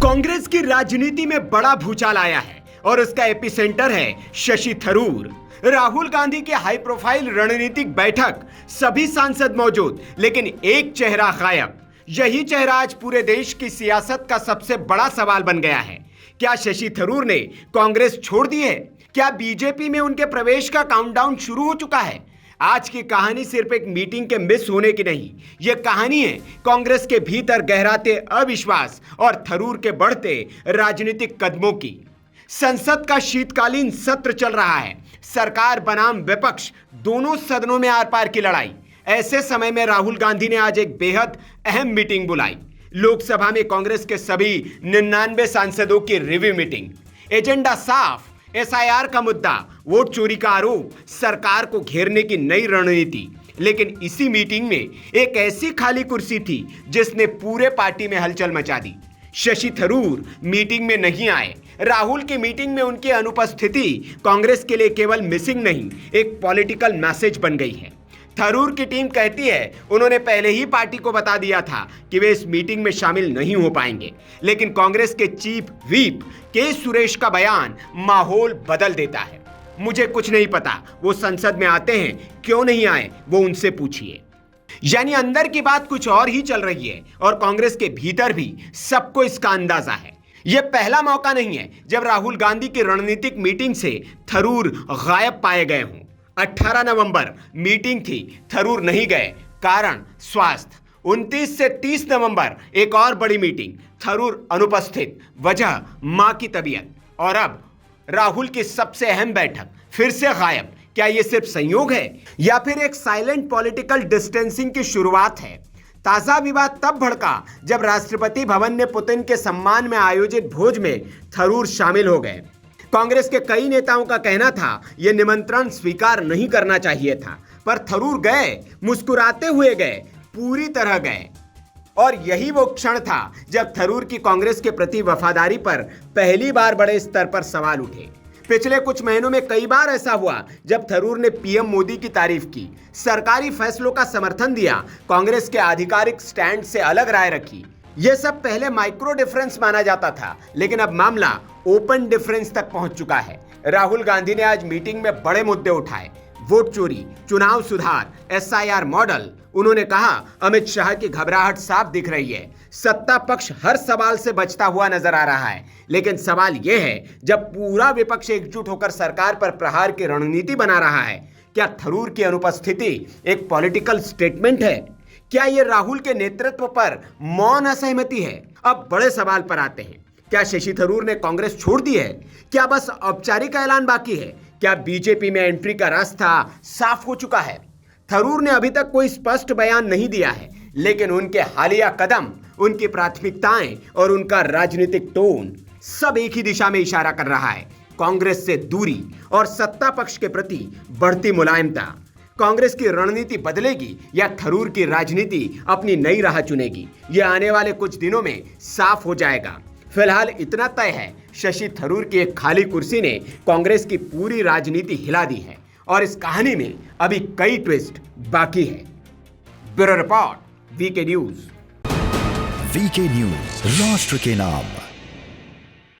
कांग्रेस की राजनीति में बड़ा भूचाल आया है और उसका एपिसेंटर है शशि थरूर। राहुल गांधी की हाई प्रोफाइल रणनीतिक बैठक, सभी सांसद मौजूद, लेकिन एक चेहरा गायब। यही चेहरा आज पूरे देश की सियासत का सबसे बड़ा सवाल बन गया है। क्या शशि थरूर ने कांग्रेस छोड़ दी है? क्या बीजेपी में उनके प्रवेश का काउंटडाउन शुरू हो चुका है? आज की कहानी सिर्फ एक मीटिंग के मिस होने की नहीं, यह कहानी है कांग्रेस के भीतर गहराते अविश्वास और थरूर के बढ़ते राजनीतिक कदमों की। संसद का शीतकालीन सत्र चल रहा है, सरकार बनाम विपक्ष दोनों सदनों में आर पार की लड़ाई। ऐसे समय में राहुल गांधी ने आज एक बेहद अहम मीटिंग बुलाई। लोकसभा में कांग्रेस के सभी 99 सांसदों की रिव्यू मीटिंग। एजेंडा साफ, एसआईआर का मुद्दा, वोट चोरी का आरोप, सरकार को घेरने की नई रणनीति। लेकिन इसी मीटिंग में एक ऐसी खाली कुर्सी थी जिसने पूरे पार्टी में हलचल मचा दी। शशि थरूर मीटिंग में नहीं आए। राहुल की मीटिंग में उनकी अनुपस्थिति कांग्रेस के लिए केवल मिसिंग नहीं, एक पॉलिटिकल मैसेज बन गई है। थरूर की टीम कहती है उन्होंने पहले ही पार्टी को बता दिया था कि वे इस मीटिंग में शामिल नहीं हो पाएंगे, लेकिन कांग्रेस के चीफ व्हिप के सुरेश का बयान माहौल बदल देता है। मुझे कुछ नहीं पता वो संसद में आते हैं, क्यों नहीं आए वो उनसे पूछिए। यानी अंदर की बात कुछ और ही चल रही है और कांग्रेस के भीतर भी सबको इसका अंदाजा है। यह पहला मौका नहीं है जब राहुल गांधी की रणनीतिक मीटिंग से थरूर गायब पाए गए हों। 18 नवंबर मीटिंग थी, थरूर नहीं गए, कारण स्वास्थ्य। 29 से 30 नवंबर एक और बड़ी मीटिंग, थरूर अनुपस्थित, वजह मां की तबीयत। और अब राहुल की सबसे अहम बैठक फिर से गायब। क्या यह सिर्फ संयोग है या फिर एक साइलेंट पॉलिटिकल डिस्टेंसिंग की शुरुआत है? ताजा विवाद तब भड़का जब राष्ट्रपति भवन ने पुतिन के सम्मान में आयोजित भोज में थरूर शामिल हो गए। कांग्रेस के कई नेताओं का कहना था यह निमंत्रण स्वीकार नहीं करना चाहिए था, पर थरूर गए, मुस्कुराते हुए गए, पूरी तरह गए। और यही वो क्षण था जब थरूर की कांग्रेस के प्रति वफादारी पर पहली बार बड़े स्तर पर सवाल उठे। पिछले कुछ महीनों में कई बार ऐसा हुआ जब थरूर ने पीएम मोदी की तारीफ की, सरकारी फैसलों का समर्थन दिया, कांग्रेस के आधिकारिक स्टैंड से अलग राय रखी। यह सब पहले माइक्रो डिफरेंस माना जाता था, लेकिन अब मामला ओपन डिफरेंस तक पहुंच चुका है। राहुल गांधी ने आज मीटिंग में बड़े मुद्दे उठाए, वोट चोरी, चुनाव सुधार, एसआईआर मॉडल। उन्होंने कहा अमित शाह की घबराहट साफ दिख रही है, सत्ता पक्ष हर सवाल से बचता हुआ नजर आ रहा है। लेकिन सवाल यह है, जब पूरा विपक्ष एकजुट होकर सरकार पर प्रहार की रणनीति बना रहा है, क्या थरूर की अनुपस्थिति एक पॉलिटिकल स्टेटमेंट है? क्या यह राहुल के नेतृत्व पर मौन असहमति है? अब बड़े सवाल पर आते हैं। क्या शशि थरूर ने कांग्रेस छोड़ दी है? क्या बस औपचारिक ऐलान बाकी है? क्या बीजेपी में एंट्री का रास्ता साफ हो चुका है? थरूर ने अभी तक कोई स्पष्ट बयान नहीं दिया है, लेकिन उनके हालिया कदम, उनकी प्राथमिकताएं और उनका राजनीतिक टोन सब एक ही दिशा में इशारा कर रहा है, कांग्रेस से दूरी और सत्ता पक्ष के प्रति बढ़ती मुलायमता। कांग्रेस की रणनीति बदलेगी या थरूर की राजनीति अपनी नई राह चुनेगी? यह आने वाले कुछ दिनों में साफ हो जाएगा। फिलहाल इतना तय है, शशि थरूर की एक खाली कुर्सी ने कांग्रेस की पूरी राजनीति हिला दी है और इस कहानी में अभी कई ट्विस्ट बाकी है। Bureau report, VK news. VK news, राष्ट्र के नाम।